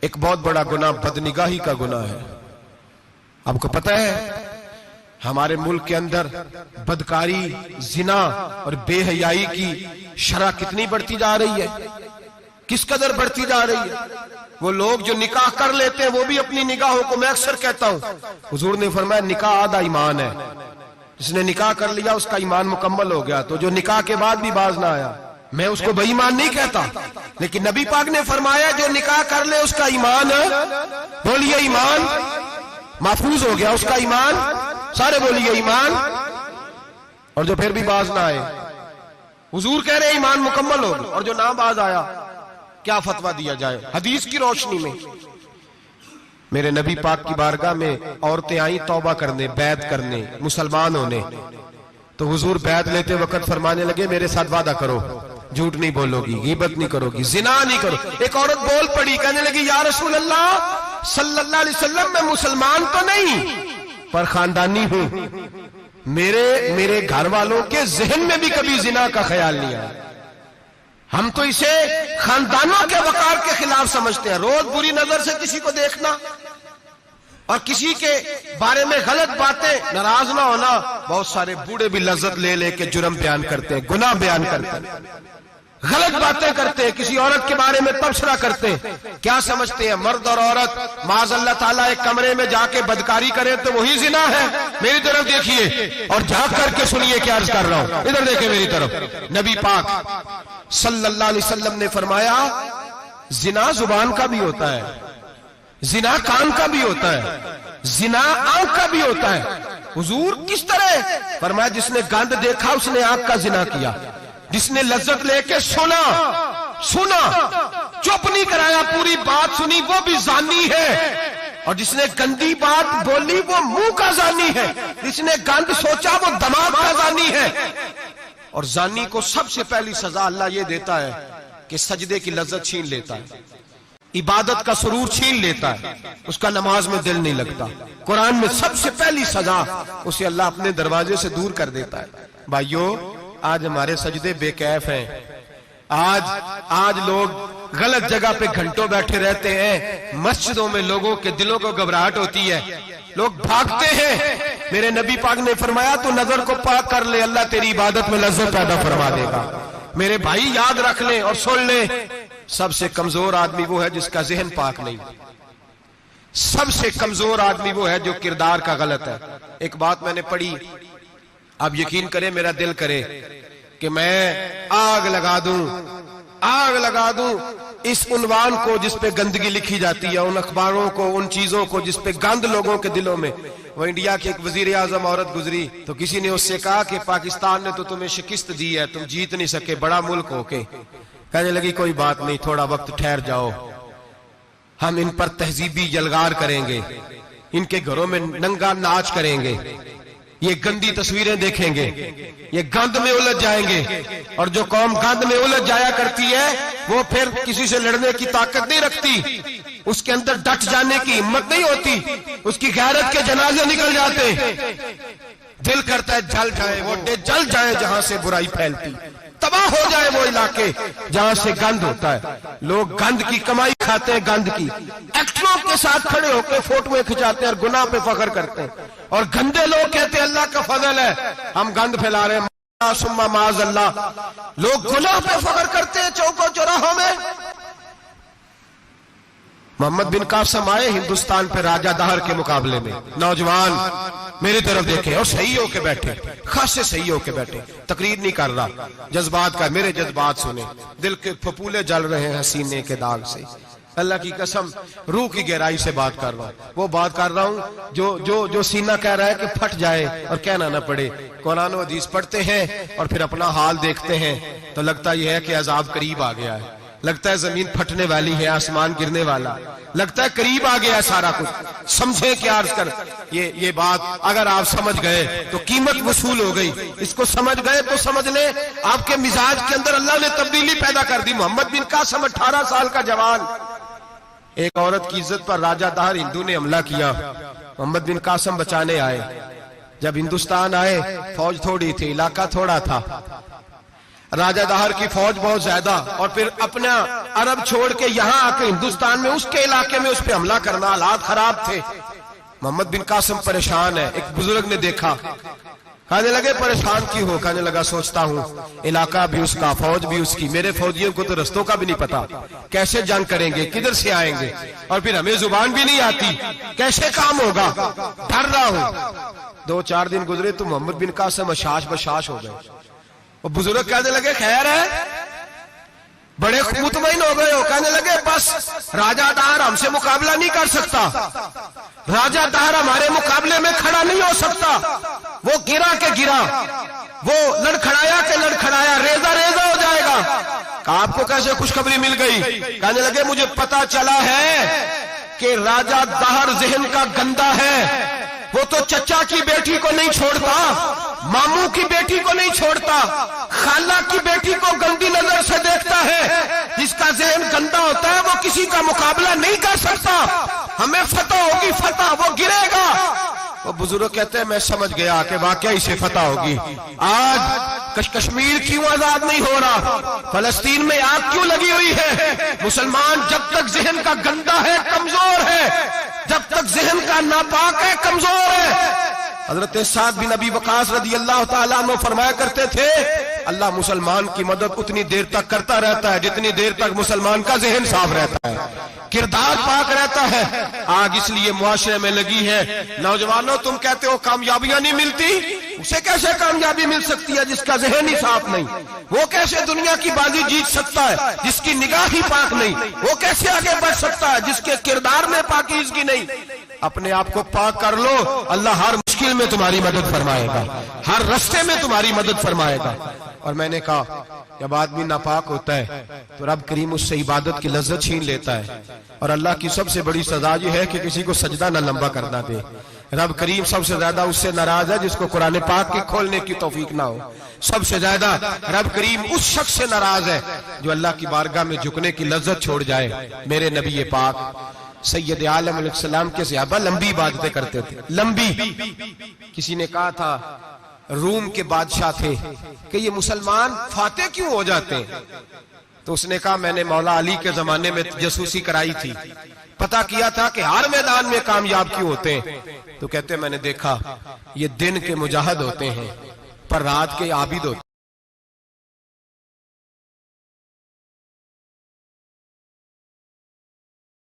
ایک بہت بڑا گناہ بدنگاہی کا گناہ ہے. آپ کو پتہ ہے ہمارے ملک کے اندر بدکاری، زنا اور بے حیائی کی شرح کتنی بڑھتی جا رہی ہے، کس قدر بڑھتی جا رہی ہے. وہ لوگ جو نکاح کر لیتے ہیں وہ بھی اپنی نگاہوں کو، میں اکثر کہتا ہوں، حضور نے فرمایا نکاح آدھا ایمان ہے. جس نے نکاح کر لیا اس کا ایمان مکمل ہو گیا. تو جو نکاح کے بعد بھی باز نہ آیا، میں اس کو بے ایمان نہیں کہتا، لیکن نبی پاک نے فرمایا جو نکاح کر لے اس کا ایمان، بولیے ایمان محفوظ ہو گیا، اس کا ایمان، سارے بولیے ایمان. اور جو پھر بھی باز نہ آئے، حضور کہہ رہے ایمان مکمل ہو گیا. اور جو نہ باز آیا کیا فتویٰ دیا جائے حدیث کی روشنی میں؟ میرے نبی پاک کی بارگاہ میں عورتیں آئیں توبہ کرنے، بیعت کرنے، مسلمان ہونے. تو حضور بیعت لیتے وقت فرمانے لگے میرے ساتھ وعدہ کرو، جھوٹ نہیں بولو گی، غیبت نہیں کرو گی، زنا نہیں کرو. ایک عورت بول پڑی، کہنے لگی یا رسول اللہ صلی اللہ علیہ وسلم میں مسلمان تو نہیں پر خاندانی ہوں، میرے گھر والوں کے ذہن میں بھی کبھی زنا کا خیال نہیں آیا. ہم تو اسے خاندانوں کے وقار کے خلاف سمجھتے ہیں. روز بری نظر سے کسی کو دیکھنا اور کسی کے بارے میں غلط باتیں، ناراض نہ ہونا. بہت سارے بوڑھے بھی لذت لے لے کے جرم بیان کرتے ہیں، گناہ بیان کرتے ہیں، غلط باتیں کرتے ہیں، کسی عورت کے بارے میں تبصرہ کرتے ہیں. کیا سمجھتے ہیں مرد اور عورت معاذ اللہ تعالیٰ ایک کمرے میں جا کے بدکاری کرے تو وہی زنا ہے؟ میری طرف دیکھیے اور جھانک کر کے سنیے کیا عرض کر رہا ہوں، ادھر دیکھیں میری طرف. نبی پاک صلی اللہ علیہ وسلم نے فرمایا زنا زبان کا بھی ہوتا ہے، زنا کان کا بھی ہوتا ہے، زنا آنکھ کا بھی ہوتا ہے. حضور کس طرح؟ فرمایا جس نے گند دیکھا اس نے آنکھ کا زنا کیا، جس نے لذت لے کے سنا چپ نہیں کرایا، پوری بات سنی، وہ بھی زانی ہے. اور جس نے گندی بات بولی وہ منہ کا زانی ہے، جس نے گند سوچا وہ دماغ کا زانی ہے. اور زانی کو سب سے پہلی سزا اللہ یہ دیتا ہے کہ سجدے کی لذت چھین لیتا ہے، عبادت کا سرور چھین لیتا ہے، اس کا نماز میں دل نہیں لگتا. قرآن میں سب سے پہلی سزا اسے اللہ اپنے دروازے سے دور کر دیتا ہے. بھائیو آج ہمارے سجدے بے کیف ہیں، آج لوگ غلط جگہ پہ گھنٹوں بیٹھے رہتے ہیں. مسجدوں میں لوگوں کے دلوں کو گھبراہٹ ہوتی ہے، لوگ بھاگتے ہیں. میرے نبی پاک نے فرمایا تو نظر کو پاک کر لے، اللہ تیری عبادت میں لذت پیدا فرما دے گا. میرے بھائی یاد رکھ لیں اور سن لیں، سب سے کمزور آدمی وہ ہے جس کا ذہن پاک نہیں. سب سے کمزور آدمی وہ ہے جو کردار کا غلط ہے. ایک بات میں نے پڑھی، آپ یقین کریں میرا دل کرے کہ میں آگ لگا دوں اس عنوان کو جس پہ گندگی لکھی جاتی ہے، ان اخباروں کو، ان چیزوں کو جس پہ گند لوگوں کے دلوں میں. وہ انڈیا کی ایک وزیر اعظم عورت گزری تو کسی نے اس سے کہا کہ پاکستان نے تو تمہیں شکست دی ہے، تم جیت نہیں سکے بڑا ملک ہو کے. کہنے لگی کوئی بات نہیں، تھوڑا وقت ٹھہر جاؤ، ہم ان پر تہذیبی یلغار کریں گے، ان کے گھروں میں ننگا ناچ کریں گے، یہ گندی تصویریں دیکھیں گے، یہ گند میں الجھ جائیں گے. اور جو قوم گند میں الجھ جایا کرتی ہے وہ پھر کسی سے لڑنے کی طاقت نہیں رکھتی، اس کے اندر ڈٹ جانے کی ہمت نہیں ہوتی، اس کی غیرت کے جنازے نکل جاتے. دل کرتا ہے جل جائے وہ جل جائے جہاں سے برائی پھیلتی، تباہ ہو جائے وہ علاقے جہاں سے گند ہوتا ہے. لوگ گند کی کمائی کھاتے ہیں، گند کی ایکٹروں کے ساتھ کھڑے ہو کے فوٹویں کھچاتے ہیں اور گناہ پہ فخر کرتے ہیں. اور گندے لوگ کہتے ہیں اللہ کا فضل ہے ہم گند پھیلا رہے ہیں، ثم معاذ اللہ. لوگ گناہ پہ فخر کرتے ہیں چوکوں چوراہوں میں. محمد بن قاسم آئے ہندوستان پہ راجہ دہر کے مقابلے میں، نوجوان میری طرف دیکھیں اور صحیح ہو کے بیٹھے، خاصے صحیح ہو کے بیٹھے، تقریر نہیں کر رہا، جذبات کا. میرے جذبات سنیں، دل کے پھپولے جل رہے ہیں سینے کے داغ سے. اللہ کی قسم روح کی گہرائی سے بات کر رہا ہوں، وہ بات کر رہا ہوں جو سینہ کہہ رہا ہے کہ پھٹ جائے اور کہنا نہ پڑے. قرآن و حدیث پڑھتے ہیں اور پھر اپنا حال دیکھتے ہیں تو لگتا یہ ہے کہ عذاب قریب آ گیا ہے، لگتا ہے زمین پھٹنے والی ہے، آسمان گرنے والا، لگتا ہے قریب آ گیا سارا کچھ. سمجھیں کیا عرض کر یہ بات اگر آپ سمجھ گئے تو قیمت وصول ہو گئی. اس کو سمجھ گئے تو سمجھ لیں آپ کے مزاج کے اندر اللہ نے تبدیلی پیدا کر دی. محمد بن قاسم 18 سال کا جوان، ایک عورت کی عزت پر راجہ دہر ہندو نے حملہ کیا، محمد بن قاسم بچانے آئے. جب ہندوستان آئے فوج تھوڑی تھی، علاقہ تھوڑا تھا، راجہ دہر کی فوج بہت زیادہ، اور پھر اپنا عرب چھوڑ کے یہاں آ کے ہندوستان میں اس کے علاقے میں اس پہ حملہ کرنا، حالات خراب تھے۔ محمد بن قاسم پریشان ہے۔ ایک بزرگ نے دیکھا، کہنے لگے پریشان کی ہو؟ کہنے لگا سوچتا ہوں علاقہ بھی اس کا، فوج بھی اس کی، میرے فوجیوں کو تو رستوں کا بھی نہیں پتا، کیسے جنگ کریں گے، کدھر سے آئیں گے، اور پھر ہمیں زبان بھی نہیں آتی، کیسے کام ہوگا، ڈر رہا ہوں۔ 2-4 دن گزرے تو محمد بن قاسم اشاش بشاش ہو گئے۔ وہ بزرگ کہنے لگے خیر ہے، بڑے مطمئن ہو گئے ہو؟ کہنے لگے بس راجہ دہر ہم سے مقابلہ نہیں کر سکتا، راجہ دہر ہمارے مقابلے میں کھڑا نہیں ہو سکتا، وہ گرا کے گرا، وہ لڑکھڑایا کے لڑکھڑایا، ریزہ ریزہ ہو جائے گا۔ کہا آپ کو کیسے خوشخبری مل گئی؟ کہنے لگے مجھے پتا چلا ہے کہ راجہ دہر ذہن کا گندا ہے، وہ تو چچا کی بیٹی کو نہیں چھوڑتا، ماموں کی بیٹی کو نہیں چھوڑتا، خالہ کی بیٹی کو گندی نظر سے دیکھتا ہے۔ جس کا ذہن گندا ہوتا ہے وہ کسی کا مقابلہ نہیں کر سکتا، ہمیں فتح ہوگی، فتح، وہ گرے گا۔ وہ بزرگ کہتے ہیں میں سمجھ گیا کہ واقعی سے فتح ہوگی۔ آج کشمیر کیوں آزاد نہیں ہو رہا، فلسطین میں آگ کیوں لگی ہوئی ہے؟ مسلمان جب تک ذہن کا گندا ہے کمزور ہے، جب تک ذہن کا ناپاک ہے کمزور ہے۔ حضرت سعد بن ابی وقاص رضی اللہ تعالیٰ عنہ فرمایا کرتے تھے اللہ مسلمان کی مدد اتنی دیر تک کرتا رہتا ہے جتنی دیر تک مسلمان کا ذہن صاف رہتا ہے، کردار پاک رہتا ہے۔ آگ اس لیے معاشرے میں لگی ہے۔ نوجوانوں تم کہتے ہو کامیابیاں نہیں ملتی، اسے کیسے کامیابی مل سکتی ہے جس کا ذہن ہی صاف نہیں؟ وہ کیسے دنیا کی بازی جیت سکتا ہے جس کی نگاہ ہی پاک نہیں؟ وہ کیسے آگے بڑھ سکتا ہے جس کے کردار میں پاکیزگی نہیں؟ اپنے آپ کو پاک کر لو، اللہ ہر مشکل میں تمہاری مدد فرمائے گا، ہر رستے میں تمہاری مدد فرمائے گا۔ اور میں نے کہا جب آدمی ناپاک ہوتا ہے تو رب کریم اس سے عبادت کی لذت چھین لیتا ہے، اور اللہ کی سب سے بڑی سزا یہ ہے کہ کسی کو سجدہ نہ لمبا کرنا دے۔ رب کریم سب سے زیادہ اس سے ناراض ہے جس کو قرآن پاک کے کھولنے کی توفیق نہ ہو۔ سب سے زیادہ رب کریم اس شخص سے ناراض ہے جو اللہ کی بارگاہ میں جھکنے کی لذت چھوڑ جائے۔ میرے نبی پاک سید عالم علیہ السلام کے صحابہ لمبی عبادتیں کرتے تھے، لمبی۔ کسی نے کہا تھا روم کے بادشاہ تھے کہ یہ مسلمان فاتح کیوں ہو جاتے ہیں؟ تو اس نے کہا میں نے مولا علی کے زمانے میں جاسوسی کرائی تھی، پتا کیا تھا کہ ہر میدان میں کامیاب کیوں ہوتے ہیں۔ تو کہتے ہیں میں نے دیکھا یہ دن کے مجاہد ہوتے ہیں پر رات کے عابد ہوتے ہیں۔